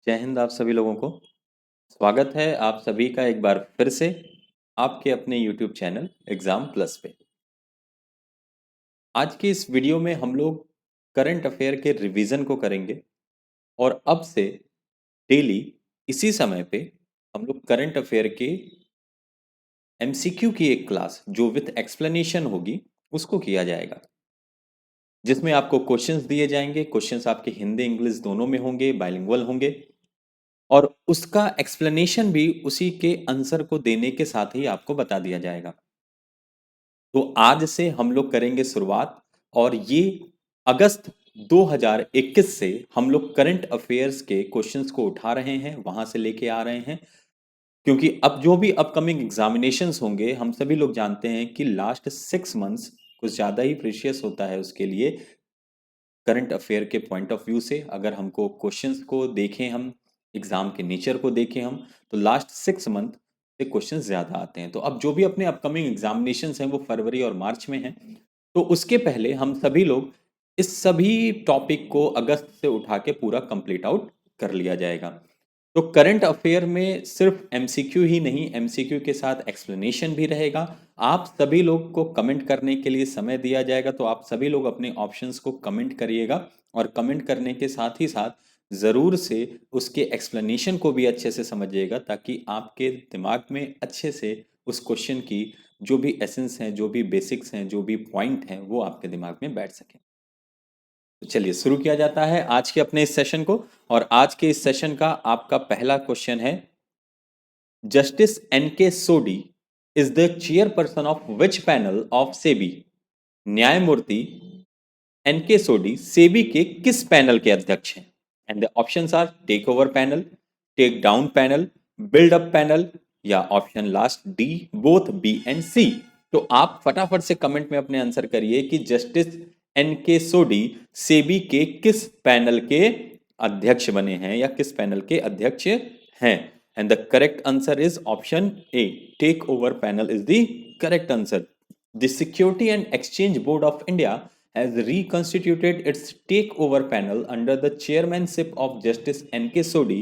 जय हिंद आप सभी लोगों को। स्वागत है आप सभी का एक बार फिर से आपके अपने YouTube चैनल एग्जाम प्लस पे। आज की इस वीडियो में हम लोग करंट अफेयर के रिवीजन को करेंगे और अब से डेली इसी समय पे हम लोग करंट अफेयर के MCQ की एक क्लास जो विथ एक्सप्लेनेशन होगी उसको किया जाएगा, जिसमें आपको क्वेश्चंस दिए जाएंगे। क्वेश्चंस आपके हिंदी इंग्लिश दोनों में होंगे, बाइलिंगुअल होंगे और उसका एक्सप्लेनेशन भी उसी के आंसर को देने के साथ ही आपको बता दिया जाएगा। तो आज से हम लोग करेंगे शुरुआत और ये अगस्त 2021 से हम लोग करंट अफेयर्स के क्वेश्चंस को उठा रहे हैं, वहां से लेके आ रहे हैं, क्योंकि अब जो भी अपकमिंग एग्जामिनेशंस होंगे हम सभी लोग जानते हैं कि लास्ट 6 मंथ्स कुछ ज़्यादा ही प्रीशियस होता है उसके लिए। करंट अफेयर के पॉइंट ऑफ व्यू से अगर हमको क्वेश्चंस को देखें, हम एग्जाम के नेचर को देखें हम, तो लास्ट 6 मंथ से क्वेश्चंस ज़्यादा आते हैं। तो अब जो भी अपने अपकमिंग एग्जामिनेशंस हैं वो फरवरी और मार्च में हैं, तो उसके पहले हम सभी लोग इस सभी टॉपिक को अगस्त से उठा के पूरा कंप्लीट आउट कर लिया जाएगा। तो करंट अफेयर में सिर्फ एमसीक्यू ही नहीं, एमसीक्यू के साथ एक्सप्लेनेशन भी रहेगा। आप सभी लोग को कमेंट करने के लिए समय दिया जाएगा, तो आप सभी लोग अपने ऑप्शंस को कमेंट करिएगा और कमेंट करने के साथ ही साथ ज़रूर से उसके एक्सप्लेनेशन को भी अच्छे से समझिएगा, ताकि आपके दिमाग में अच्छे से उस क्वेश्चन की जो भी एसेंस हैं, जो भी बेसिक्स हैं, जो भी पॉइंट हैं, वो आपके दिमाग में बैठ सकें। तो चलिए शुरू किया जाता है आज के अपने इस सेशन को। और आज के इस सेशन का आपका पहला क्वेश्चन है, justice NK Sodhi is the chairperson of which panel of SEBI? न्यायमूर्ति एनके सोडी सेबी के किस पैनल के अध्यक्ष हैं? And the options are take over panel, take down panel, build up panel या option last D both B and C. तो आप फटाफट से कमेंट में अपने आंसर करिए कि जस्टिस एनके सोडी सेबी के किस पैनल के अध्यक्ष बने हैं या किस पैनल के अध्यक्ष हैं। And the correct answer is option A, take over panel is the correct answer. The Security and Exchange Board of India has reconstituted its takeover panel under the chairmanship of Justice N.K. Sodhi,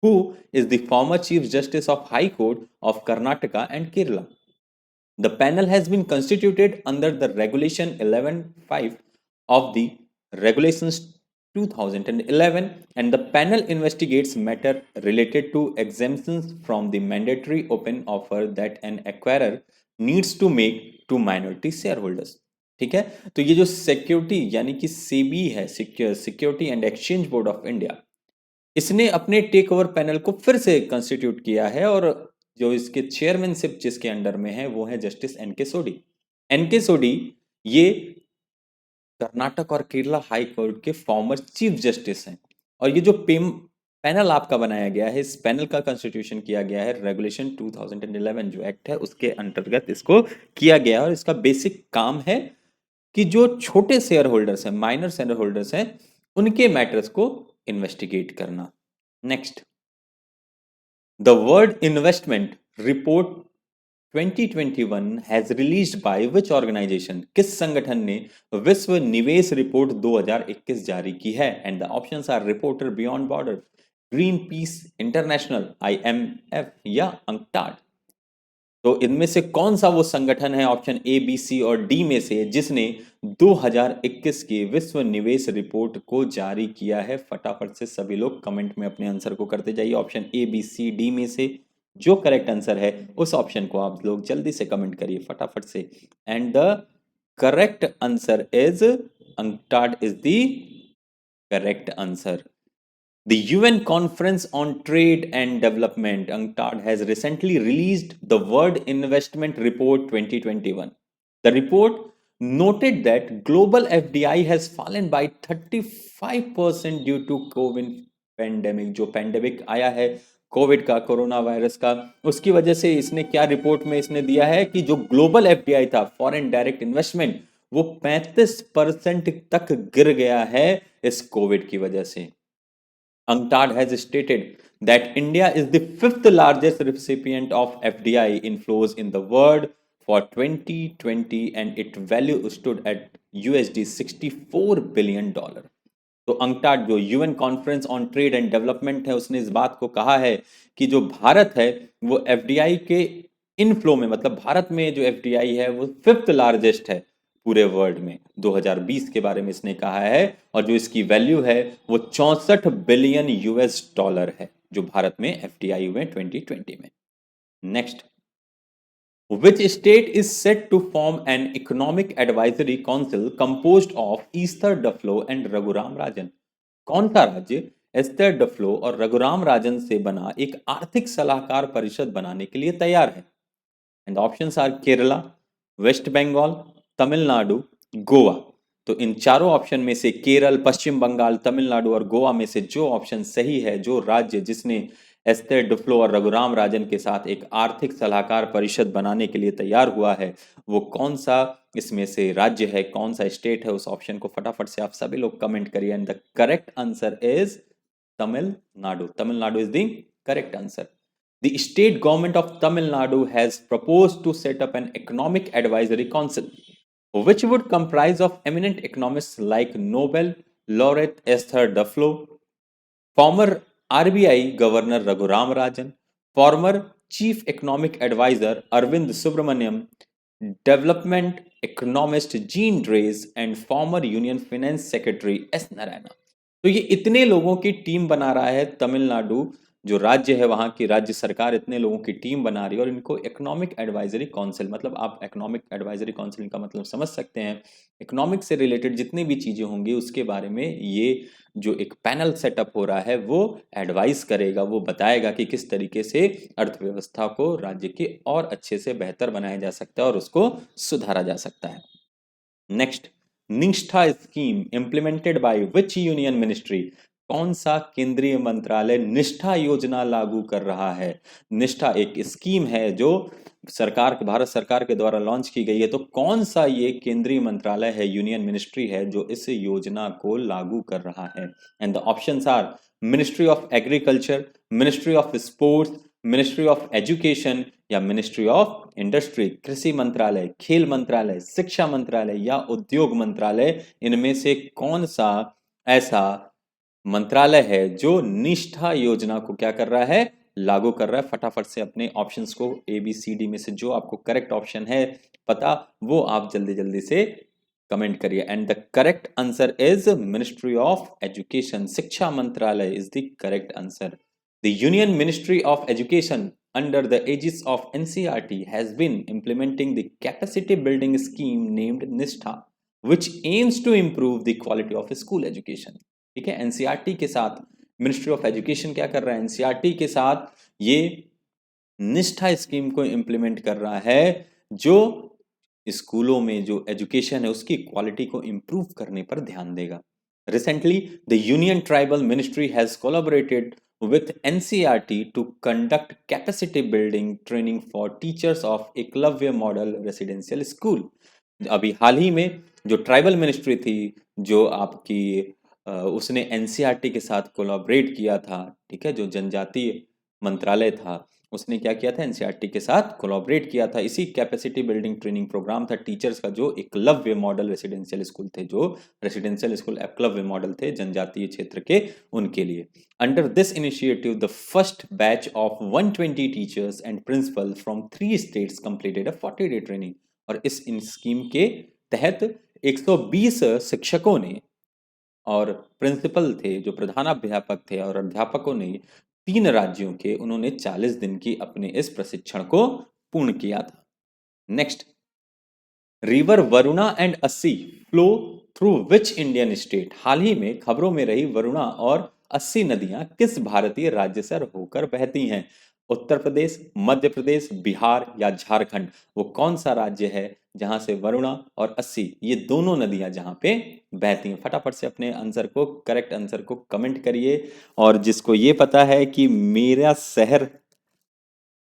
who is the former Chief Justice of High Court of Karnataka and Kerala. The panel has been constituted under the Regulation 11(5) of the Regulations 2011, and the panel investigates matter related to exemptions from the mandatory open offer that an acquirer needs to make to minority shareholders. ठीक है, तो ये जो security यानी कि सेबी है, security and exchange board of India, इसने अपने टेक ओवर पैनल को फिर से कंस्टिट्यूट किया है और जो इसके चेयरमैनशिप जिसके अंडर में है वो है जस्टिस एनके सोडी। एनके सोडी ये कर्नाटक और केरला हाई कोर्ट के फॉर्मर चीफ जस्टिस हैं। और ये जो पैनल आपका बनाया गया है, इस पैनल का कंस्टिट्यूशन किया गया है रेगुलेशन 2011 जो एक्ट है उसके अंतर्गत इसको किया गया है। और इसका बेसिक काम है कि जो छोटे शेयर होल्डर्स हैं, माइनर शेयर होल्डर्स हैं, उनके मैटर्स को इन्वेस्टिगेट करना। Next, the world investment report 2021 has released by which organisation? किस संगठन ने विश्व निवेश रिपोर्ट 2021 जारी की है? And the options are reporter beyond border, Greenpeace international, IMF या अंकटाड। तो इनमें से कौन सा वो संगठन है ऑप्शन ए, बी, सी और डी में से जिसने 2021 की विश्व निवेश रिपोर्ट को जारी किया है? फटाफट से सभी लोग कमेंट में अपने आंसर को करते जाइए। Option A, B, C, D में से जो करेक्ट आंसर है उस ऑप्शन को आप लोग जल्दी से कमेंट करिए फटाफट से। And the correct answer is UNCTAD is the correct answer. The UN Conference on Trade and Development, UNCTAD, has recently released the World Investment Report 2021. The report noted that global FDI has fallen by 35% due to COVID pandemic. जो pandemic आया है Covid का, corona virus का, उसकी वजह से इसने क्या रिपोर्ट में इसने दिया है कि जो ग्लोबल FDI था, फॉरेन डायरेक्ट इन्वेस्टमेंट, वो 35% तक गिर गया है इस कोविड की वजह से। UNCTAD has stated that India is the fifth largest recipient of FDI inflows in the world for 2020 and its value stood at $64 billion. तो अंकटाड जो UN conference on trade and development है, उसने इस बात को कहा है कि जो भारत है वो एफडीआई के इनफ्लो में, मतलब भारत में जो एफडीआई है वो फिफ्थ लार्जेस्ट है पूरे वर्ल्ड में। 2020 के बारे में इसने कहा है, और जो इसकी वैल्यू है वो 64 बिलियन यूएस डॉलर है जो भारत में एफडीआई हुए 2020 में। Next, which state is set to form an economic advisory council composed of Esther Duflo and Raghuram Rajan? कौन सा राज्य एस्थर डफलो और रघुराम राजन से बना एक आर्थिक सलाहकार परिषद बनाने के लिए तैयार है? And options are Kerala, West Bengal, Tamil Nadu, Goa. तो इन चारों ऑप्शन में से केरल, पश्चिम बंगाल, तमिलनाडु और गोवा में से जो ऑप्शन सही है, जो राज्य जिसने एस्थर डुफ्लो और रघुराम राजन के साथ एक आर्थिक सलाहकार परिषद बनाने के लिए तैयार हुआ है, वो कौन सा इसमें से राज्य है, कौन सा स्टेट है, उस ऑप्शन को फटाफट से आप सभी लोग कमेंट करिए। And the correct answer is Tamil Nadu. Tamil Nadu is the correct answer. The state government of Tamil Nadu has proposed to set up an economic advisory council, which would comprise of eminent economists like Nobel laureate Esther Duflo, former RBI Governor Raghuram Rajan, former Chief Economic Advisor Arvind Subramaniam, development economist Jean Drees, and former Union Finance Secretary S. Narayana. तो ये इतने लोगों की team बना रहा है तमिलनाडु, जो राज्य है वहां की राज्य सरकार इतने लोगों की टीम बना रही है, और इनको इकोनॉमिक एडवाइजरी काउंसिल, मतलब आप इकोनॉमिक एडवाइजरी काउंसिल का मतलब समझ सकते हैं, इकोनॉमिक से रिलेटेड जितनी भी चीजें होंगी उसके बारे में ये जो एक पैनल सेटअप हो रहा है वो एडवाइस करेगा, वो बताएगा कि किस तरीके से अर्थव्यवस्था को राज्य की और अच्छे से बेहतर बनाया जा सकता है और उसको सुधारा जा सकता है। नेक्स्ट, निष्ठा scheme implemented by which union ministry? कौन सा केंद्रीय मंत्रालय निष्ठा योजना लागू कर रहा है? निष्ठा एक स्कीम है जो सरकार, भारत सरकार के द्वारा लॉन्च की गई है, तो कौन सा ये केंद्रीय मंत्रालय है, यूनियन मिनिस्ट्री है जो इस योजना को लागू कर रहा है? And the options are ministry of agriculture, ministry of sports, ministry of education या मिनिस्ट्री ऑफ इंडस्ट्री। कृषि मंत्रालय, खेल मंत्रालय, शिक्षा मंत्रालय या उद्योग मंत्रालय, इनमें से कौन सा ऐसा मंत्रालय है जो निष्ठा योजना को क्या कर रहा है, लागू कर रहा है? फटाफट से अपने ऑप्शंस को ए बी सी डी में से जो आपको करेक्ट ऑप्शन है पता, वो आप जल्दी जल्दी से कमेंट करिए। And the correct answer is ministry of education, शिक्षा मंत्रालय is the correct answer. The Union Ministry of Education, under the aegis of NCERT, has been implementing the capacity building scheme named NISTHA, which aims to improve the quality of school education. ठीक है, NCERT के साथ ministry of education क्या कर रहा है? NCERT के साथ ये निष्ठा स्कीम को इम्प्लीमेंट कर रहा है, जो स्कूलों में जो एजुकेशन है उसकी क्वालिटी को इम्प्रूव करने पर ध्यान देगा। Recently, the Union Tribal Ministry has collaborated with NCERT to conduct capacity building training for teachers of Eklavya Model Residential School. अभी हाल ही में जो ट्राइबल मिनिस्ट्री थी, जो आपकी उसने एनसीईआरटी के साथ कोलैबोरेट किया था, ठीक है, जो जनजातीय मंत्रालय था उसने क्या किया था, एनसीईआरटी के साथ कोलैबोरेट किया था। इसी कैपेसिटी बिल्डिंग ट्रेनिंग प्रोग्राम था टीचर्स का, जो एकलव्य मॉडल रेसिडेंशियल स्कूल थे, जो रेसिडेंशियल स्कूल एकलव्य मॉडल थे जनजातीय क्षेत्र के, उनके लिए। Under this initiative the first batch of 120 teachers and principal from 3 states completed a 40-day training. और इस स्कीम के तहत 120 शिक्षकों ने और प्रिंसिपल थे, जो प्रधानाध्यापक थे और अध्यापकों ने 3 राज्यों के, उन्होंने 40 दिन की अपने इस प्रशिक्षण को पूर्ण किया था। Next, river Varuna and Assi flow through which Indian state? हाल ही में खबरों में रही वरुणा और अस्सी नदियां किस भारतीय राज्य से होकर बहती हैं? उत्तर प्रदेश, मध्य प्रदेश, बिहार या झारखंड? वो कौन सा राज्य है जहां से वरुणा और अस्सी, ये दोनों नदियां जहां पे बहती हैं? फटाफट से अपने आंसर को, करेक्ट आंसर को कमेंट करिए। और जिसको ये पता है कि मेरा शहर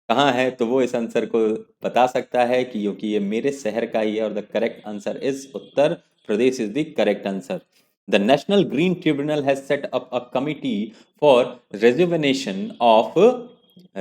कहाँ है, तो वो इस आंसर को बता सकता है कि क्योंकि ये मेरे शहर का ही है। और the correct answer is Uttar Pradesh is the correct answer. The national green tribunal has set up a committee for rejuvenation of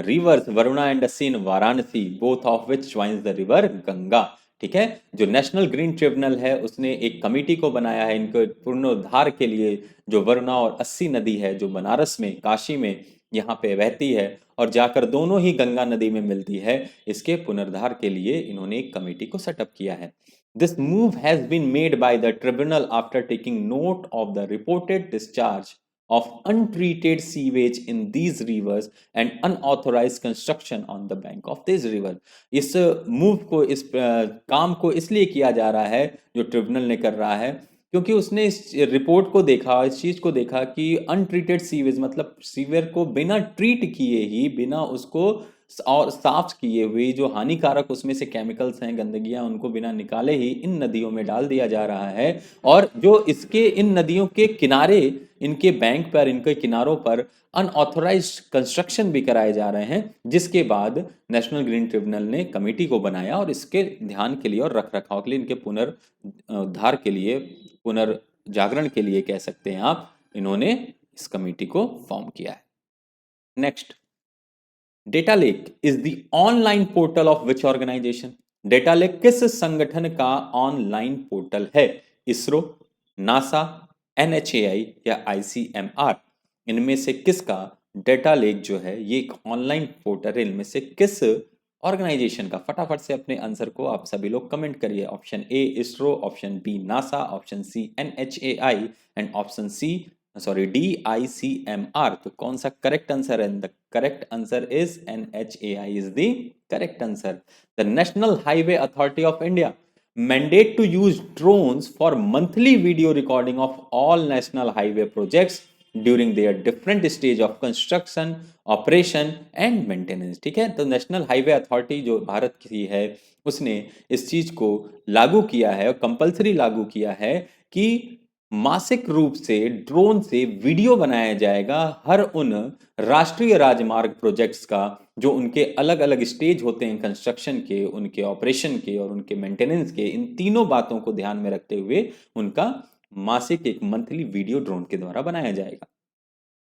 rivers Varuna and Assi in Varanasi, both of which joins the river Ganga. ठीक है। जो national green tribunal है उसने एक committee को बनाया है इनको पुनरुद्धार के लिए। जो वरुणा और अस्सी नदी है जो बनारस में काशी में यहाँ पे बहती है और जाकर दोनों ही गंगा नदी में मिलती है, इसके पुनरुद्धार के लिए इन्होंने एक कमेटी को सेटअप किया है। This move has been made by the tribunal after taking note of the reported discharge of untreated sewage in these rivers and unauthorized construction on the bank of this river। इस move को इस काम को इसलिए किया जा रहा है जो ट्रिब्यूनल ने कर रहा है क्योंकि उसने इस रिपोर्ट को देखा, इस चीज को देखा कि अनट्रीटेड सीवेज मतलब सीवर को बिना ट्रीट किए ही, बिना उसको और साफ किए हुए जो हानिकारक उसमें से केमिकल्स हैं, गंदगियां, उनको बिना निकाले ही इन नदियों में डाल दिया जा रहा है। और जो इसके इन नदियों के किनारे, इनके बैंक पर, इनके किनारों पर अनऑथोराइज्ड कंस्ट्रक्शन भी कराए जा रहे हैं, जिसके बाद नेशनल ग्रीन ट्रिब्यूनल ने कमेटी को बनाया और इसके ध्यान के लिए और रख रखाव के लिए, इनके पुनरुद्धार के लिए, पुनर्जागरण के लिए कह सकते हैं आप, इन्होंने इस कमेटी को फॉर्म किया है। Next, data lake is the online portal of which organisation. Data lake किस संगठन का ऑनलाइन पोर्टल है? इसरो, नासा, एनएचएआई या आईसीएमआर। इनमें से किसका डेटा लेक जो है ये एक ऑनलाइन पोर्टल है? इनमें से किस ऑर्गेनाइजेशन का? फटाफट से अपने आंसर को आप सभी लोग कमेंट करिए। Option A ISRO, option B NASA, option C NHAI and option C DICMR। तो कौन सा करेक्ट आंसर है? The correct answer is NHAI is the correct answer. The national highway authority of India mandate to use drones for monthly video recording of all national highway projects during their different stage of construction, operation and maintenance। ठीक है, तो national highway authority जो भारत की है उसने इस चीज को लागू किया है और कंपलसरी लागू किया है कि मासिक रूप से ड्रोन से वीडियो बनाया जाएगा हर उन राष्ट्रीय राजमार्ग प्रोजेक्ट्स का जो उनके अलग अलग स्टेज होते हैं कंस्ट्रक्शन के, उनके ऑपरेशन के और उनके मेंटेनेंस के। इन तीनों बातों को ध्यान में रखते हुए उनका मासिक एक मंथली वीडियो ड्रोन के द्वारा बनाया जाएगा।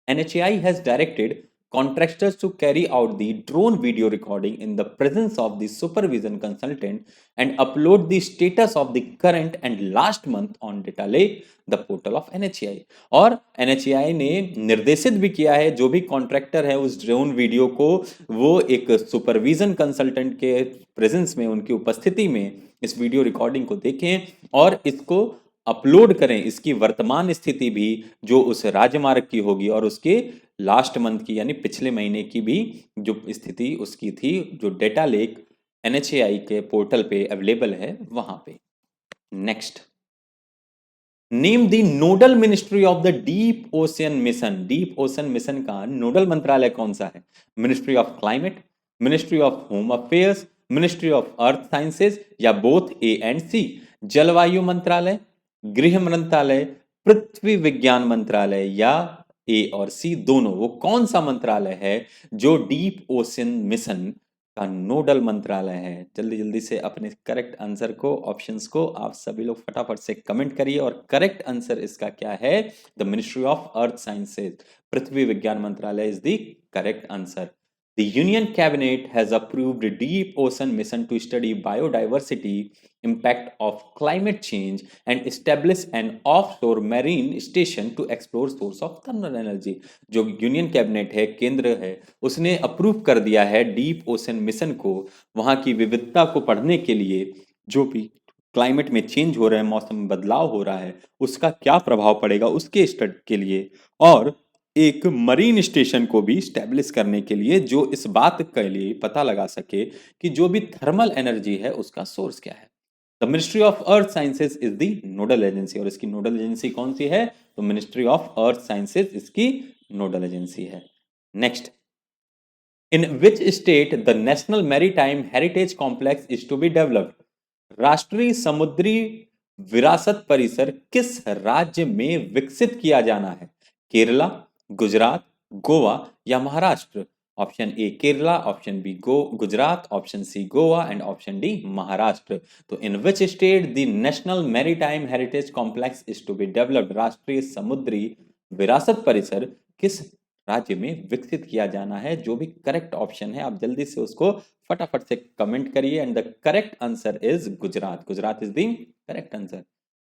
NHAI has directed contractors to carry out the drone video recording in the presence of the supervision consultant and upload the status of the current and last month on data lake, the portal of NHAI। और NHAI ने निर्देशित भी किया है जो भी contractor है उस ड्रोन वीडियो को वो एक सुपरविजन कंसल्टेंट के प्रेजेंस में, उनकी उपस्थिति में इस वीडियो रिकॉर्डिंग को देखें और इसको अपलोड करें, इसकी वर्तमान स्थिति भी जो उस राजमार्ग की होगी और उसके लास्ट मंथ की यानी पिछले महीने की भी जो स्थिति उसकी थी, जो डेटा लेक NHAI के पोर्टल पे अवेलेबल है वहां पे। Next, name the nodal ministry of the deep ocean mission. Deep ocean mission का नोडल मंत्रालय कौन सा है? Ministry of climate, ministry of home affairs, ministry of earth sciences या बोथ ए एंड सी। जलवायु मंत्रालय, गृह मंत्रालय, पृथ्वी विज्ञान मंत्रालय या ए और सी दोनों। वो कौन सा मंत्रालय है जो डीप ओशन मिशन का नोडल मंत्रालय है? जल्दी जल्दी से अपने करेक्ट आंसर को, ऑप्शंस को आप सभी लोग फटाफट से कमेंट करिए और करेक्ट आंसर इसका क्या है? The ministry of earth sciences, पृथ्वी विज्ञान मंत्रालय is the correct answer. The Union Cabinet has approved a deep ocean mission to study biodiversity, impact of climate change, and establish an offshore marine station to explore source of thermal energy। जो union cabinet है, केंद्र है, उसने approve कर दिया है deep ocean mission को, वहां की विविधता को पढ़ने के लिए, जो भी क्लाइमेट में चेंज हो रहा है, मौसम में बदलाव हो रहा है, उसका क्या प्रभाव पड़ेगा उसके स्टडी के लिए, और एक मरीन स्टेशन को भी स्टैब्लिश करने के लिए जो इस बात के लिए पता लगा सके कि जो भी थर्मल एनर्जी है उसका सोर्स क्या है। The ministry of earth sciences is the nodal agency. और इसकी नोडल एजेंसी कौन सी है? तो मिनिस्ट्री ऑफ अर्थ साइंसेज इसकी नोडल एजेंसी है। Next, in which state the national maritime heritage complex is to be developed. राष्ट्रीय समुद्री विरासत परिसर किस राज्य में विकसित किया जाना है? केरला, गुजरात, गोवा या Maharashtra. Option A Kerala, option B Gujarat, option C Goa and option D Maharashtra. तो in which state the national maritime heritage complex is to be developed. राष्ट्रीय समुद्री विरासत परिसर किस राज्य में विकसित किया जाना है। जो भी करेक्ट ऑप्शन है आप जल्दी से उसको फटाफट से कमेंट करिए and the correct answer is Gujarat. Gujarat is the correct answer.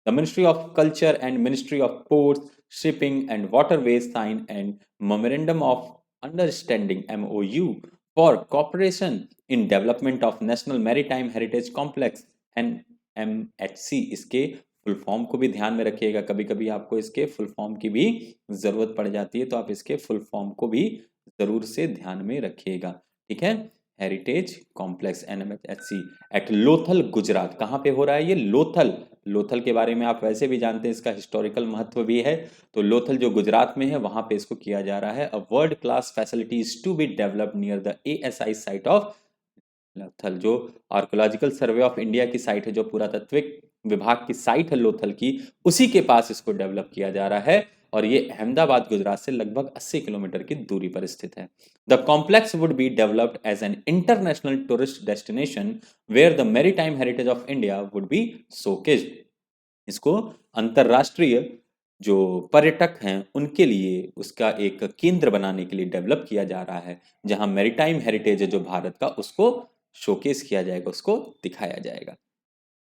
The ministry of culture and ministry of ports shipping and waterways sign and memorandum of understanding MOU for cooperation in development of national maritime heritage complex NMHC। इसके full form को भी ध्यान में रखिएगा, कभी कभी आपको इसके फुल फॉर्म की भी जरूरत पड़ जाती है, तो आप इसके फुल फॉर्म को भी जरूर से ध्यान में रखिएगा। ठीक है, heritage complex NMHC at Lothal Gujarat. कहाँ पे हो रहा है ये? लोथल। लोथल के बारे में आप वैसे भी जानते हैं, इसका हिस्टोरिकल महत्व भी है। तो लोथल जो गुजरात में है वहां पे इसको किया जा रहा है। A world class facilities to be developed near the ASI site of Lothal. जो आर्कोलॉजिकल सर्वे ऑफ इंडिया की साइट है, जो पुरातत्विक विभाग की साइट है लोथल की, उसी के पास इसको डेवलप किया जा रहा है और ये अहमदाबाद गुजरात से लगभग 80 किलोमीटर की दूरी पर स्थित है। The complex would be developed as an international tourist destination where the maritime heritage of India would be showcased. इसको अंतरराष्ट्रीय जो पर्यटक हैं उनके लिए उसका एक केंद्र बनाने के लिए डेवलप किया जा रहा है, जहां मैरीटाइम हेरिटेज है जो भारत का, उसको शोकेस किया जाएगा, उसको दिखाया जाएगा।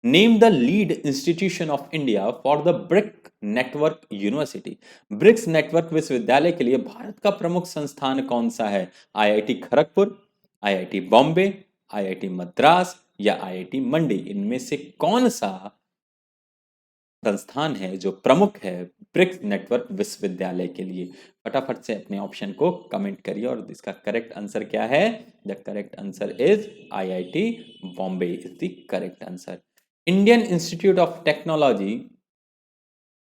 Name the lead institution of India for the BRIC network university. BRICS network विश्वविद्यालय के लिए भारत का प्रमुख संस्थान कौन सा है? IIT Kharagpur, IIT Bombay, IIT Madras या IIT मंडी। इनमें से कौन सा संस्थान है जो प्रमुख है ब्रिक्स नेटवर्क विश्वविद्यालय के लिए? फटाफट से अपने ऑप्शन को कमेंट करिए और इसका करेक्ट आंसर क्या है? The correct answer is IIT Bombay is the correct answer. Indian institute of technology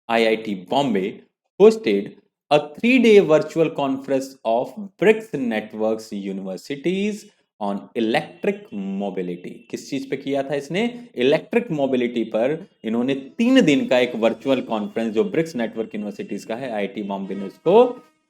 IIT Bombay hosted a 3-day virtual conference of BRICS networks universities on electric mobility। किस चीज पे किया था इसने? इलेक्ट्रिक मोबिलिटी पर इन्होंने 3 दिन का एक वर्चुअल कॉन्फ्रेंस जो ब्रिक्स नेटवर्क यूनिवर्सिटीज का है, IIT बॉम्बे ने उसको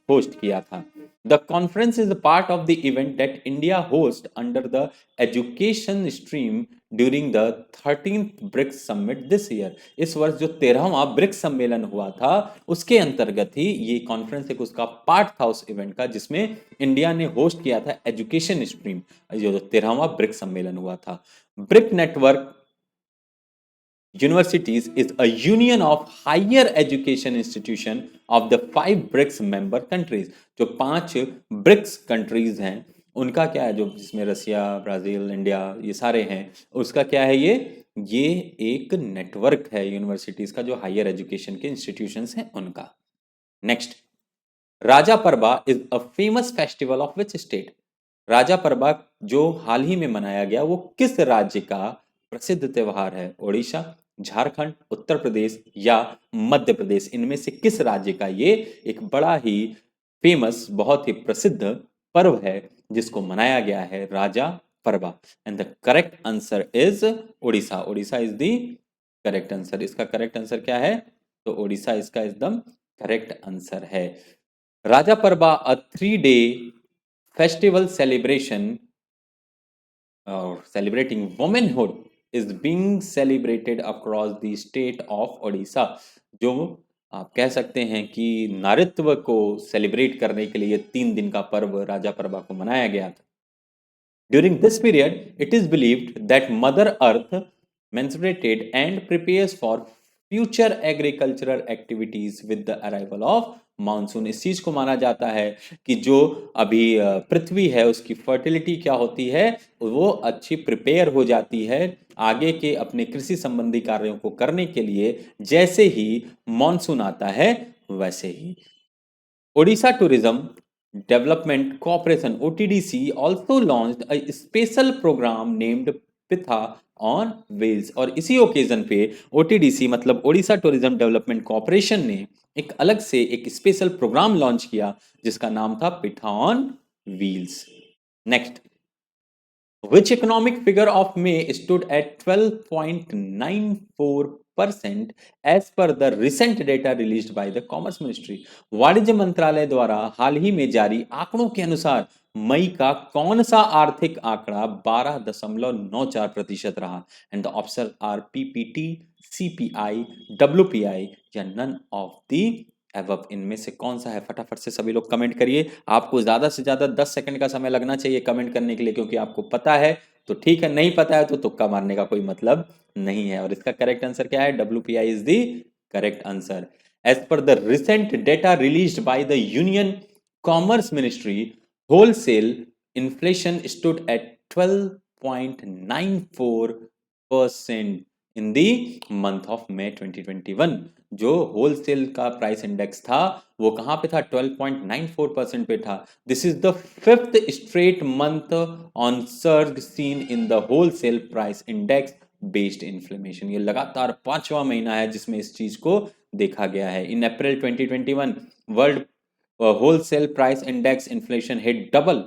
होस्ट किया था। The conference is part of the event that India host under the education stream during the 13th BRICS summit this year. इस वर्ष जो 13वां ब्रिक्स सम्मेलन हुआ था उसके अंतर्गत ही ये कॉन्फ्रेंस एक उसका पार्ट था उस इवेंट का, जिसमें इंडिया ने होस्ट किया था एजुकेशन स्ट्रीम, जो 13वां ब्रिक्स सम्मेलन हुआ था। Brick network Universities is a union of higher education institution of the 5 BRICS member countries। जो 5 ब्रिक्स कंट्रीज हैं उनका क्या है, जो जिसमें रसिया, ब्राजील, इंडिया ये सारे हैं, उसका क्या है ये एक नेटवर्क है यूनिवर्सिटीज का जो हायर एजुकेशन के इंस्टीट्यूशंस हैं उनका। Next, Raja Parba is a famous festival of which state. Raja Parba जो हाल ही में मनाया गया वो किस राज्य का प्रसिद्ध त्योहार है? ओडिशा, झारखंड, उत्तर प्रदेश या मध्य प्रदेश। इनमें से किस राज्य का ये एक बड़ा ही फेमस, बहुत ही प्रसिद्ध पर्व है जिसको मनाया गया है Raja Parba? And the correct answer is Odisha. Odisha is the correct answer. इसका करेक्ट आंसर क्या है? तो ओडिशा इसका एकदम करेक्ट आंसर है। राजा परबा अ 3-day फेस्टिवल सेलिब्रेशन और celebrating womanhood is being celebrated across the state of Odisha। जो आप कह सकते हैं कि नारित्व को सेलिब्रेट करने के लिए 3 दिन का पर्व राजा परबा को मनाया गया था। During this period, it is believed that Mother Earth menstruated and prepares for future agricultural activities with the arrival of monsoon. इस चीज को माना जाता है कि जो अभी पृथ्वी है उसकी फर्टिलिटी क्या होती है, वो अच्छी प्रिपेयर हो जाती है आगे के अपने कृषि संबंधी कार्यों को करने के लिए, जैसे ही मानसून आता है वैसे ही। Odisha Tourism Development Corporation OTDC also launched a special program named pitha on wheels. और इसी ओकेजन पे OTDC मतलब ओडिशा टूरिज्म डेवलपमेंट कॉर्पोरेशन ने एक अलग से एक स्पेशल प्रोग्राम लॉन्च किया जिसका नाम था pitha on wheels. Next, which economic figure of May stood at 12.94% as per the recent data released by the Commerce Ministry। वाणिज्य मंत्रालय द्वारा हाल ही में जारी आंकड़ों के अनुसार मई का कौन सा आर्थिक आंकड़ा 12.94% रहा? And the option are PPT, CPI, WPI या नन ऑफ द एबव इनमें से कौन सा है? फटाफट से सभी लोग कमेंट करिए। आपको ज़्यादा से ज़्यादा 10 सेकंड का समय लगना चाहिए कमेंट करने के लिए, क्योंकि आपको पता है तो ठीक है, नहीं पता है तो तुक्का मारने का कोई मतलब नहीं है। और इसका करेक्ट आंसर क्या है? WPI is the correct answer. As per the recent data released by the union commerce ministry, wholesale inflation stood at 12.94% in the month of May 2021। जो होलसेल का प्राइस इंडेक्स था वो कहां पे था? 12.94% पे था। This is the fifth straight month on surge seen in the wholesale price index based inflammation. ये लगातार पांचवा महीना है जिसमें इस चीज को देखा गया है। In April 2021 world wholesale price index inflation hit double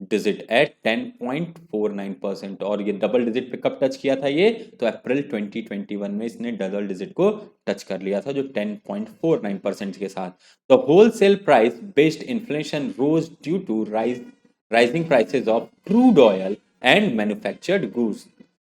digit at 10.49%। और ये डबल डिजिट पे कब टच किया था? ये तो अप्रैल 2021 में इसने डबल डिजिट को टच कर लिया था, जो 10.49% के साथ। The wholesale price based inflation rose due to rising prices of crude oil and manufactured goods.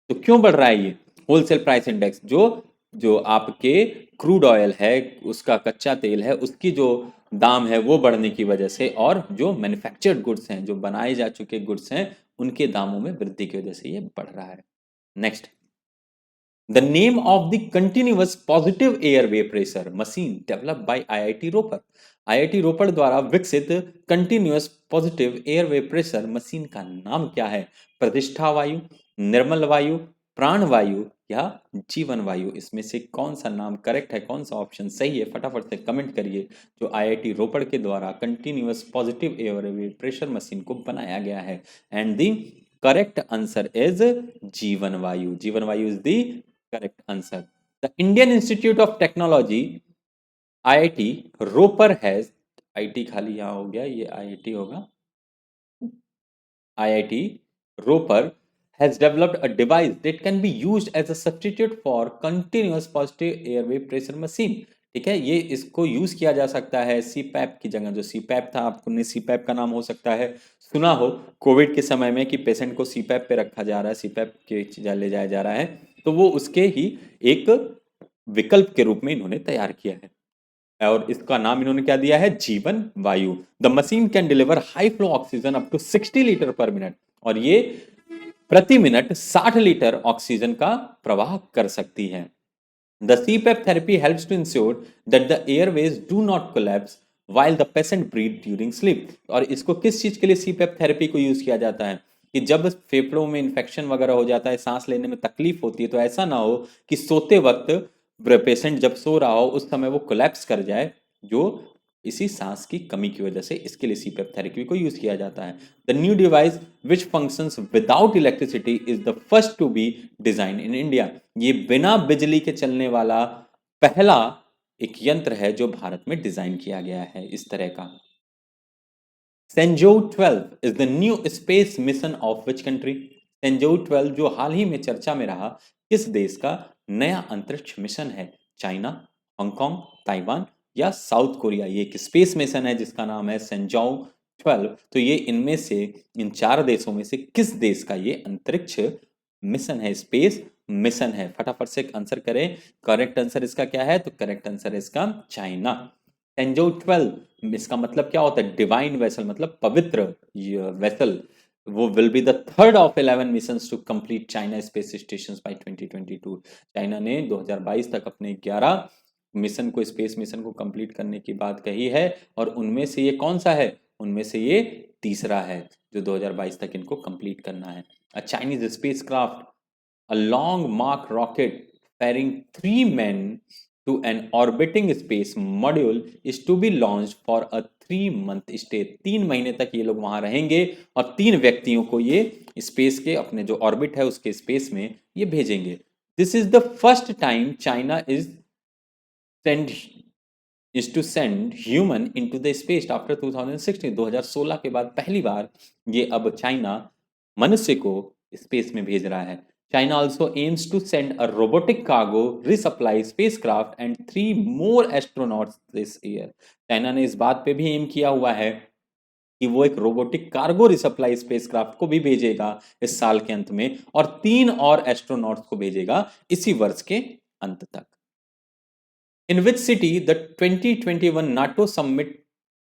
तो क्यों बढ़ रहा है ये होलसेल प्राइस इंडेक्स? जो जो आपके क्रूड ऑयल है, उसका कच्चा तेल है, उसकी जो दाम है वो बढ़ने की वजह से, और जो मैन्युफैक्चर्ड गुड्स हैं, जो बनाए जा चुके गुड्स हैं, उनके दामों में वृद्धि की वजह से ये बढ़ रहा है। Next, the name of the continuous positive airway pressure machine developed by IIT Ropar. IIT Ropar द्वारा विकसित continuous positive airway pressure machine का नाम क्या है? प्रतिष्ठा वायु, निर्मल वायु, प्राण वायु या जीवन वायु? इसमें से कौन सा नाम करेक्ट है? कौन सा ऑप्शन सही है? फटाफट से कमेंट करिए। जो आईआईटी रोपड़ के द्वारा continuous positive airway pressure machine को बनाया गया है। And the correct answer is Jeevan Vayu. Jeevan Vayu is the correct answer. The Indian institute of technology IIT Ropar has, IT खाली यहां हो गया, ये आईआईटी होगा, IIT Roper has developed a device that can be used as a substitute for continuous positive airway pressure machine। ठीक है, ये इसको यूज किया जा सकता है सीपैप की जगह। जो सीपैप था, आपने सीपैप का नाम हो सकता है सुना हो, कोविड के समय में कि पेशेंट को सीपैप पे रखा जा रहा है, सीपैप के ले जाया जा रहा है, तो वो उसके ही एक विकल्प के रूप में इन्होंने तैयार किया है। और इसका नाम इन्होंने क्या दिया है? Jeevan Vayu. The machine can deliver high flow oxygen up to 60 litre per minute. और ये प्रति मिनट 60 लीटर ऑक्सीजन का प्रवाह कर सकती है। The CPAP therapy helps to ensure that the airways do not collapse while the patient breathe during sleep। और इसको किस चीज के लिए CPAP थेरेपी को यूज किया जाता है? कि जब फेफड़ों में इन्फेक्शन वगैरह हो जाता है, सांस लेने में तकलीफ होती है, तो ऐसा ना हो कि सोते वक्त पेशेंट जब सो रहा हो उस समय वो कोलैप्स कर जाए, जो इसी सांस की कमी की वजह से, इसके लिए CPAP थेरेपी को यूज किया जाता है। The new device which functions without electricity is the first to be design in India. ये बिना बिजली के चलने वाला पहला एक यंत्र है जो भारत में डिजाइन किया गया है इस तरह का। Shenzhou 12 is the new space mission of which country? Shenzhou 12 जो हाल ही में चर्चा में रहा, किस देश का नया अंतरिक्ष मिशन है? चाइना, हांगकांग, ताइवान या साउथ कोरिया? ये एक स्पेस मिशन है जिसका नाम है सेंजोउ 12। तो ये इनमें से, इन चार देशों में से किस देश का ये अंतरिक्ष मिशन है, स्पेस मिशन है? फटाफट से आंसर करें। करेक्ट आंसर इसका क्या है? तो करेक्ट आंसर इसका चाइना। सेंजोउ 12 इसका मतलब क्या होता है? डिवाइन वेसल, मतलब पवित्र वेसल। वो will be the third of 11 missions to complete China space station by 2022। China ने 2022 तक अपने 11 मिशन को, स्पेस मिशन को कंप्लीट करने की बात कही है, और उनमें से ये कौन सा है? उनमें से ये तीसरा है जो 2022 तक इनको कंप्लीट करना है। A Chinese space craft, a long Mark rocket carrying 3 men to an orbiting space module is to be launched for a 3 month stay। 3 महीने तक ये लोग वहां रहेंगे और 3 व्यक्तियों को ये स्पेस के, अपने जो ऑर्बिट है उसके स्पेस में ये भेजेंगे। This is the first time China send is to send human into the space after 2016। 2016 के बाद पहली बार ये अब चाइना मनुष्य को स्पेस में भेज रहा है। China also aims to send a robotic cargo resupply spacecraft and 3 more astronauts this year। China ने इस बात पे भी एम किया हुआ है कि वो एक रोबोटिक कार्गो रिसप्लाई स्पेसक्राफ्ट को भी भेजेगा इस साल के अंत में, और 3 और एस्ट्रोनॉट्स को भेजेगा इसी वर्ष के अंत तक। In which city the 2021 NATO summit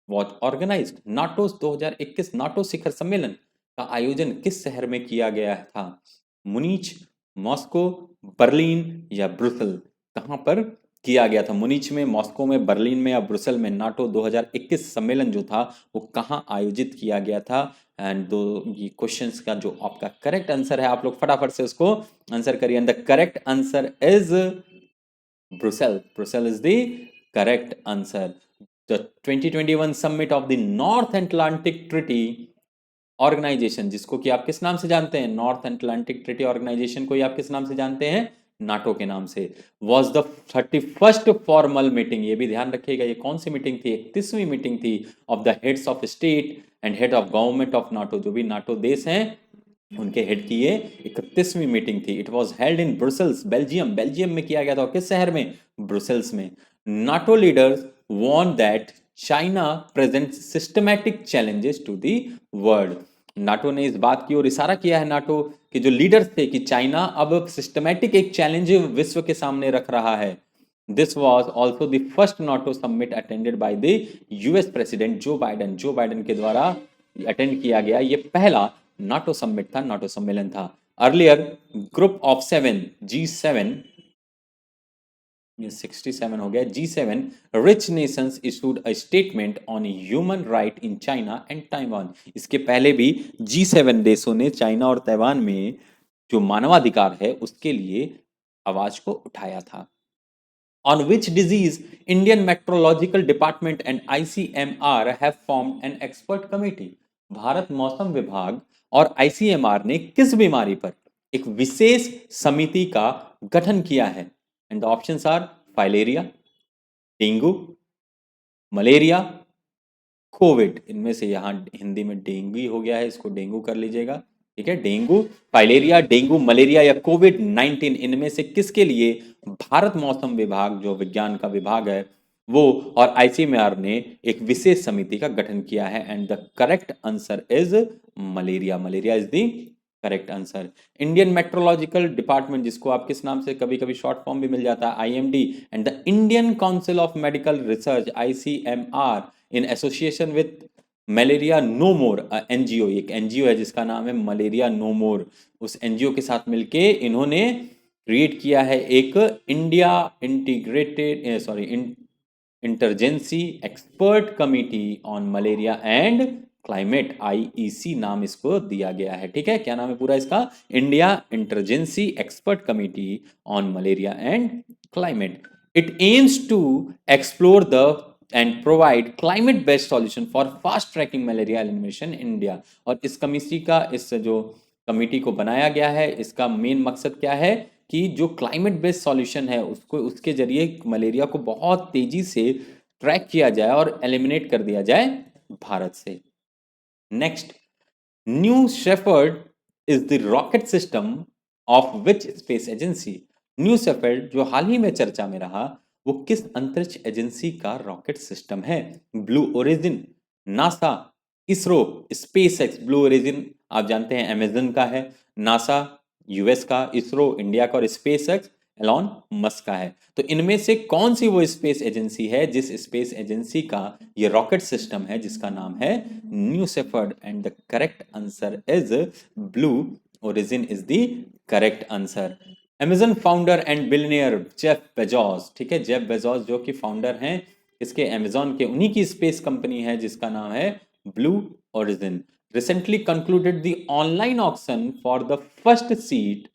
was organised? NATO 2021 NATO शिखर सम्मेलन का आयोजन किस शहर में किया गया था? मुनीच, मॉस्को, बर्लिन या ब्रुसल? कहां पर किया गया था? मुनीच में, मॉस्को में, बर्लिन में या ब्रुसल में नाटो 2021 सम्मेलन जो था वो कहां आयोजित किया गया था? एंड दो ये क्वेश्चंस का जो आपका करेक्ट आंसर है आप लोग फटाफट से उसको आंसर करिए। And the correct answer is Brussels. Brussels is the correct answer. The 2021 summit of the North Atlantic Treaty Organization, जिसको कि आप किस नाम से जानते हैं? नॉर्थ अटलांटिक ट्रीटी ऑर्गेनाइजेशन को आप किस नाम से जानते हैं? नाटो के नाम से। Was the 31st formal meeting, ये भी ध्यान रखिएगा, ये कौन सी मीटिंग थी? 31वीं मीटिंग थी of the heads of state and head of government of NATO, जो भी नाटो देश हैं उनके हेड की ये 31वीं मीटिंग थी। It was held in Brussels, Belgium. Belgium में किया गया था। किस शहर में? ब्रुसेल्स में। NATO leaders warn that China present systematic challenges to the world. NATO ने इस बात की ओर इशारा किया है, नाटो के जो लीडर्स थे, कि चाइना अब सिस्टमैटिक एक चैलेंज विश्व के सामने रख रहा है। This was also the first NATO summit attended by the US president Joe Biden. Joe Biden के द्वारा अटेंड किया गया ये पहला नाटो समिट था, नाटो सम्मेलन था। अर्लियर ग्रुप ऑफ 7 G7, ये 67 हो गया, G7 rich Nations issued a statement on human right in China and Taiwan. इसके पहले भी G7 देशों ने चाइना और ताइवान में जो मानवाधिकार है उसके लिए आवाज को उठाया था। On which disease Indian Meteorological Department and ICMR have formed an expert committee? Bharat मौसम विभाग और ICMR ने किस बीमारी पर एक विशेष समिति का गठन किया है? And the options are filaria, dengue, malaria, covid. इनमें से यहाँ हिंदी में डेंगू हो गया है, इसको डेंगू कर लीजिएगा, ठीक है। डेंगू, फाइलेरिया, डेंगू, मलेरिया या कोविड-19, इनमें से किसके लिए भारत मौसम विभाग जो विज्ञान का विभाग है वो और आईसीएमआर ने एक विशेष समिति का गठन किया है? And the correct answer is malaria. Malaria is the correct answer. Indian meteorological department, जिसको आप किस नाम से कभी कभी शॉर्ट फॉर्म भी मिल जाता है, IMD, and the Indian council of medical research ICMR in association with malaria no more NGO, एक एनजीओ है जिसका नाम है मलेरिया नो मोर, उस एनजीओ के साथ मिलके इन्होंने क्रिएट किया है एक India integrated interagency expert committee on malaria and climate, IEC नाम इसको दिया गया है, ठीक है। क्या नाम है पूरा इसका? India interagency expert committee on malaria and climate. It aims to explore the and provide climate based solution for fast tracking malaria elimination in India. और इस कमेटी को बनाया गया है, इसका मेन मकसद क्या है कि जो क्लाइमेट बेस्ड सॉल्यूशन है उसको, उसके जरिए मलेरिया को बहुत तेजी से ट्रैक किया जाए और एलिमिनेट कर दिया जाए भारत से। Next, new shepherd is the rocket system of which space agency? New shepherd जो हाल ही में चर्चा में रहा वो किस अंतरिक्ष एजेंसी का रॉकेट सिस्टम है? Blue origin, NASA, ISRO, space x. Blue origin आप जानते हैं अमेजन का है, नासा यूएस का, इसरो इंडिया का और स्पेस एक्स एलॉन मस्क का है। तो इनमें से कौन सी वो स्पेस एजेंसी है जिस स्पेस एजेंसी का ये रॉकेट सिस्टम है जिसका नाम है new shepherd? And the correct answer is blue origin is the correct answer. Amazon founder and billionaire Jeff Bezos, ठीक है, जेफ बेजोस जो कि फाउंडर हैं इसके अमेजॉन के, उन्हीं की स्पेस कंपनी है जिसका नाम है blue origin. Recently concluded the online auction for the first seat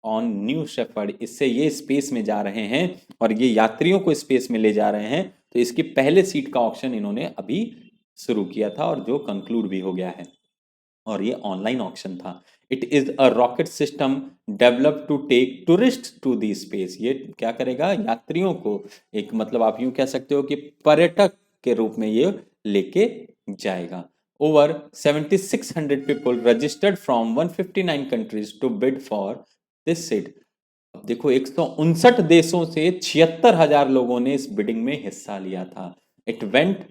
on new shepherd. इससे ये स्पेस में जा रहे हैं और ये यात्रियों को स्पेस में ले जा रहे हैं, तो इसकी पहले सीट का ऑक्शन इन्होंने अभी शुरू किया था और जो कंक्लूड भी हो गया है और ये ऑनलाइन ऑक्शन था। It is a rocket system develop to take tourist to the space. ये क्या करेगा? यात्रियों को एक, मतलब आप यूं कह सकते हो कि पर्यटक के रूप में ये लेके जाएगा। Over 7600 people registered from 159 countries to bid for this seat. अब देखो 159 देशों से 76,000 लोगों ने इस बिडिंग में हिस्सा लिया था। It went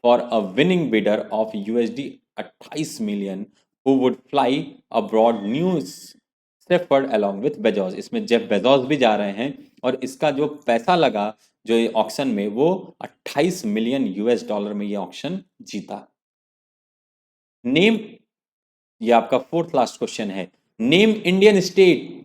for a winning bidder of USD 28 million who would fly abroad new shepherd along with Bezos. इसमें जेफ बेजोस भी जा रहे हैं और इसका जो पैसा लगा जो ये ऑक्शन में वो 28 मिलियन यूएस डॉलर में ये ऑक्शन जीता। नेम, ये आपका फोर्थ लास्ट क्वेश्चन है, name Indian state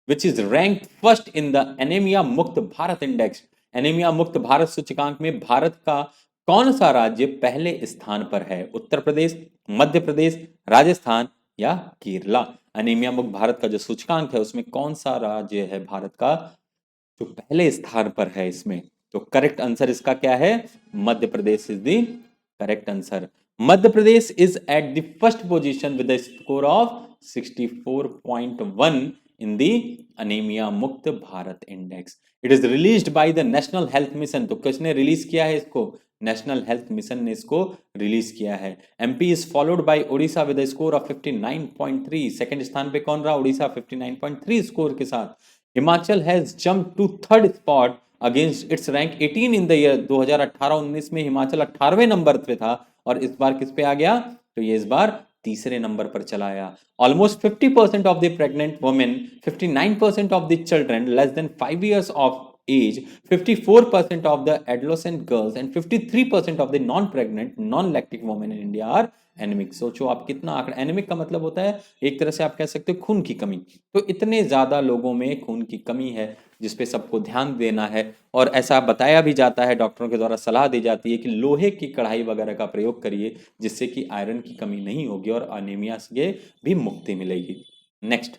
which is rank first in the anaemia मुक्त भारत इंडेक्स। एनीमिया मुक्त भारत सूचकांक में भारत का कौन सा राज्य पहले स्थान पर है? उत्तर प्रदेश, मध्य प्रदेश, राजस्थान या केरला। एनीमिया मुक्त भारत का जो सूचकांक है उसमें कौन सा राज्य है भारत का जो पहले स्थान पर है इसमें? तो करेक्ट आंसर इसका क्या है? Madhya Pradesh is the correct answer. Madhya Pradesh is at the first position with the score of 64.1 in the anaemia Mukt Bharat index. It is released by the national health mission. तो किसने रिलीज किया है इसको? नेशनल हेल्थ मिशन ने इसको रिलीज किया है। MP is followed by Odisha with score of 59.3। Second स्थान पे कौन रहा? ओडिशा 59.3 स्कोर के साथ। Himachal has jump to third spot against its rank 18 in the year 2018-19 में हिमाचल 18वें नंबर पे था और इस बार किस पे आ गया? तो ये इस बार तीसरे नंबर पर चला आया। Almost 50% of the pregnant women, 59% of the children less than 5 years of age, 54% of the adolescent girls and 53% of the non pregnant non lactic women in India are anaemic. सोचो आप कितना आंकड़ा। एनीमिक का मतलब होता है एक तरह से आप कह सकते हो खून की कमी। तो इतने ज्यादा लोगों में खून की कमी है जिसपे सबको ध्यान देना है और ऐसा बताया भी जाता है, डॉक्टरों के द्वारा सलाह दी जाती है कि लोहे की कढ़ाई वगैरह का प्रयोग करिए जिससे कि आयरन की कमी नहीं होगी और अनीमिया से भी मुक्ति मिलेगी। Next,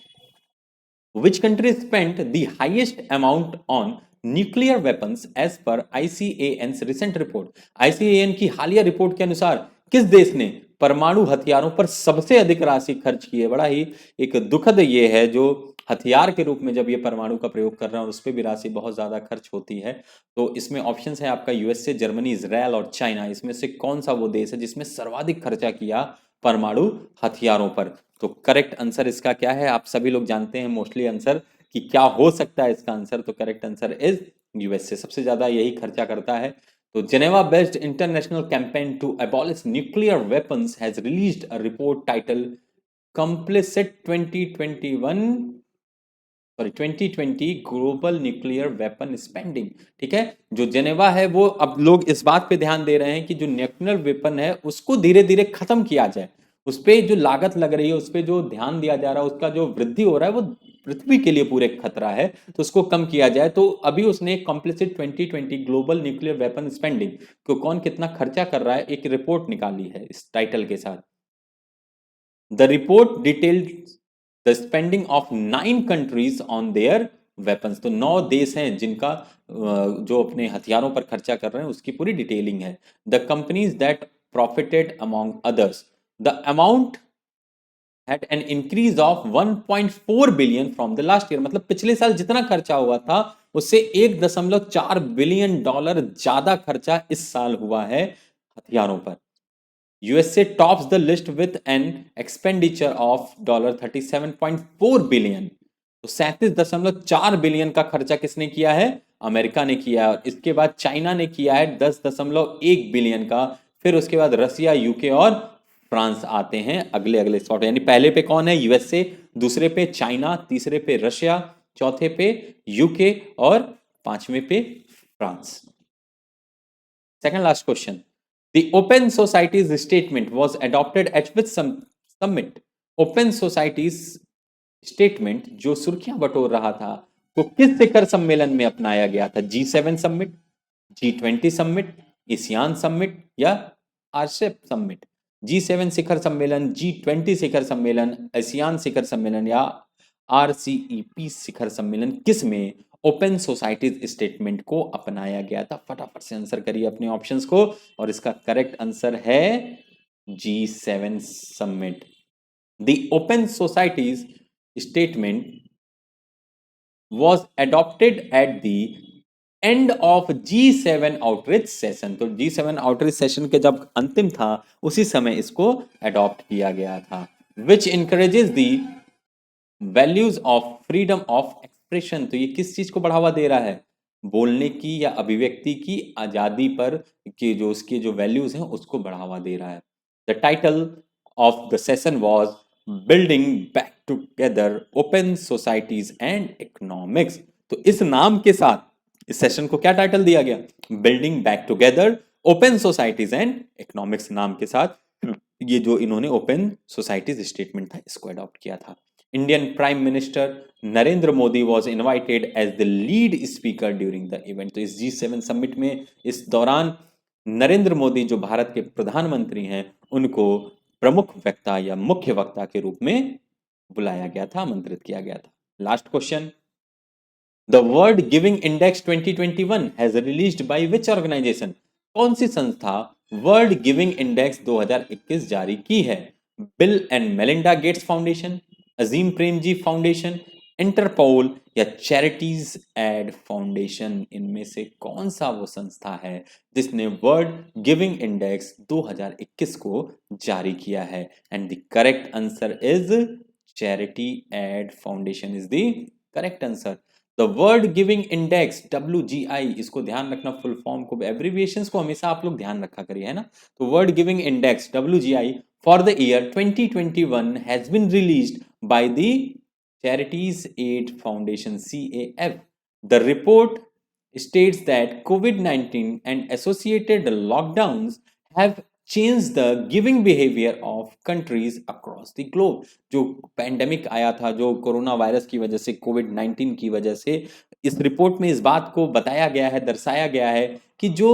which country spent the highest amount on nuclear weapons as per ICAN recent report. ICAN की हालिया रिपोर्ट के अनुसार किस देश ने परमाणु हथियारों पर सबसे अधिक राशि खर्च की है? बड़ा ही एक दुखद ये है, जो हथियार के रूप में जब ये परमाणु का प्रयोग कर रहे हैं और उस पर भी राशि बहुत ज्यादा खर्च होती है। तो इसमें ऑप्शंस है आपका यूएसए, जर्मनी, इजराइल और चाइना। इसमें से कौन सा वो देश है जिसमें सर्वाधिक खर्चा किया परमाणु हथियारों पर? तो करेक्ट आंसर इसका क्या है? आप सभी लोग जानते हैं मोस्टली आंसर कि क्या हो सकता है इसका आंसर। तो करेक्ट आंसर इज यूएसए, सबसे ज्यादा यही खर्चा करता है। तो Geneva based international campaign to abolish nuclear weapons has released a report title complicit 2020 global nuclear weapon spending. ठीक है, जो जेनेवा है वो अब लोग इस बात पे ध्यान दे रहे हैं कि जो न्यूक्लियर वेपन है उसको धीरे धीरे खत्म किया जाए, उस पर जो लागत लग रही है, उस पर जो ध्यान दिया जा रहा है, उसका जो वृद्धि हो रहा है वो पृथ्वी के लिए पूरे खतरा है, तो उसको कम किया जाए। तो अभी उसने complicit 2020 global nuclear weapon spending को कौन कितना खर्चा कर रहा है एक रिपोर्ट निकाली है इस टाइटल के साथ। The report detailed the spending of 9 countries on their weapons. तो 9 देश हैं जिनका जो अपने हथियारों पर खर्चा कर रहे हैं उसकी पूरी डिटेलिंग है। The companies that profited among others, the amount had an increase of 1.4 billion from the last year. मतलब पिछले साल जितना खर्चा हुआ था उससे 1.4 बिलियन डॉलर ज्यादा खर्चा इस साल हुआ है हथियारों पर। USA tops the list with an expenditure of $37.4 billion. तो 37.4 बिलियन का खर्चा किसने किया है? अमेरिका ने किया है। और इसके बाद चाइना ने किया है 10.1 बिलियन का। फिर उसके बाद रसिया, यूके और फ्रांस आते हैं अगले अगले स्लॉट। यानी पहले पे कौन है? यूएसए, दूसरे पे चाइना, तीसरे पे रशिया, चौथे पे यूके और पांचवें पे France. Second last question, the open societies statement was adopted eight which summit. Open societies statement जो सुर्खियां बटोर रहा था वो किस शिखर सम्मेलन में अपनाया गया था? G7 summit, G20 summit, ASEAN summit या आरसेप समिट। G7 शिखर सम्मेलन, G20 शिखर सम्मेलन, एशियान शिखर सम्मेलन या RCEP शिखर सम्मेलन, किस में ओपन सोसाइटीज स्टेटमेंट को अपनाया गया था? फटाफट से आंसर करिए अपने ऑप्शंस को और इसका करेक्ट आंसर है G7 summit. The open societies statement was adopted at the end of G7 outreach session। तो G7 outreach session के जब अंतिम था उसी समय इसको अडॉप्ट किया गया था। which encourages the values of freedom of expression। तो ये किस चीज को बढ़ावा दे रहा है? बोलने की या अभिव्यक्ति की आजादी पर कि जो उसके जो वैल्यूज हैं उसको बढ़ावा दे रहा है। The title of the session was building back together open societies and economics. तो इस नाम के साथ इस सेशन को क्या टाइटल दिया गया? Building back together open societies and economics नाम के साथ ये जो इन्होंने ओपन सोसाइटीज स्टेटमेंट था इसको अडॉप्ट किया था। Indian prime minister Narendra Modi was invited as the lead speaker during the event. तो इस G7 समिट में इस दौरान नरेंद्र मोदी जो भारत के प्रधानमंत्री हैं उनको प्रमुख वक्ता या मुख्य वक्ता के रूप में बुलाया गया था, आमंत्रित किया गया था। Last question, the world giving index 2021 has released by which organisation? कौन सी संस्था वर्ल्ड गिविंग इंडेक्स 2021 जारी की है? Bill and Melinda Gates foundation, Azim Premji foundation, Interpol या चैरिटीज एड फाउंडेशन? इनमें से कौन सा वो संस्था है जिसने वर्ल्ड गिविंग इंडेक्स 2021 को जारी किया है? And the correct answer is charity aid foundation is the correct answer. The world giving index WGI, इसको ध्यान रखना, फुल फॉर्म को, एब्रीविएशंस को हमेशा आप लोग ध्यान रखा करिए, है ना। तो world giving index WGI for the year 2021 has been released by the charities aid foundation CAF. The report states that COVID-19 and associated lockdowns have changed the giving behavior of countries across the globe. जो pandemic आया था, जो corona virus की वजह से, COVID-19 की वजह से, इस रिपोर्ट में इस बात को बताया गया है, दर्शाया गया है कि जो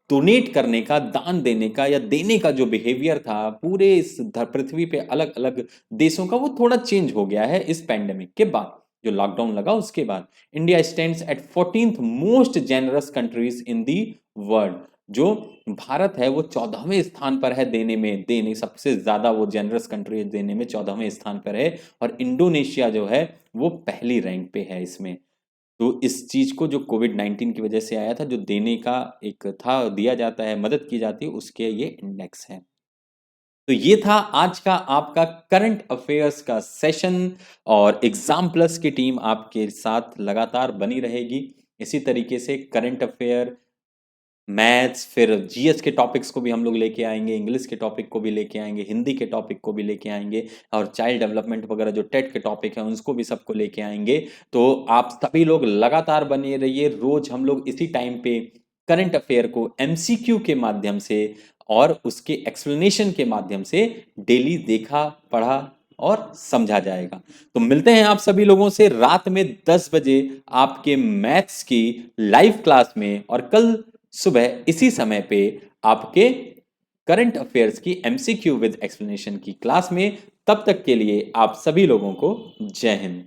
डोनेट करने का, दान देने का या देने का जो बिहेवियर था पूरे इस पृथ्वी पे अलग अलग देशों का, वो थोड़ा चेंज हो गया है इस पैंडेमिक के बाद, जो लॉकडाउन लगा उसके बाद। India stands eight 14th most generous countries in the world. जो भारत है वो 14वें स्थान पर है देने सबसे ज्यादा वो जेनरस कंट्री देने में 14वें स्थान पर है, और इंडोनेशिया जो है वो पहली रैंक पे है इसमें। तो इस चीज को जो कोविड-19 की वजह से आया था, जो देने का एक था, दिया जाता है, मदद की जाती है, उसके ये इंडेक्स है। तो ये था आज का आपका करंट अफेयर्स का सेशन, और एग्जाम प्लस की टीम आपके साथ लगातार बनी रहेगी। इसी तरीके से करंट अफेयर, मैथ्स, फिर GS के टॉपिक्स को भी हम लोग लेके आएंगे, इंग्लिश के टॉपिक को भी लेके आएंगे, हिंदी के टॉपिक को भी लेके आएंगे, और चाइल्ड डेवलपमेंट वगैरह जो टेट के टॉपिक हैं उसको भी सबको लेके आएंगे। तो आप सभी लोग लगातार बने रहिए। रोज हम लोग इसी टाइम पे करंट अफेयर को MCQ के माध्यम से और उसके एक्सप्लेनेशन के माध्यम से डेली देखा, पढ़ा और समझा जाएगा। तो मिलते हैं आप सभी लोगों से रात में 10 बजे आपके मैथ्स की लाइव क्लास में, और कल सुबह इसी समय पे आपके करंट अफेयर्स की MCQ विद एक्सप्लेनेशन की क्लास में। तब तक के लिए आप सभी लोगों को जय हिंद।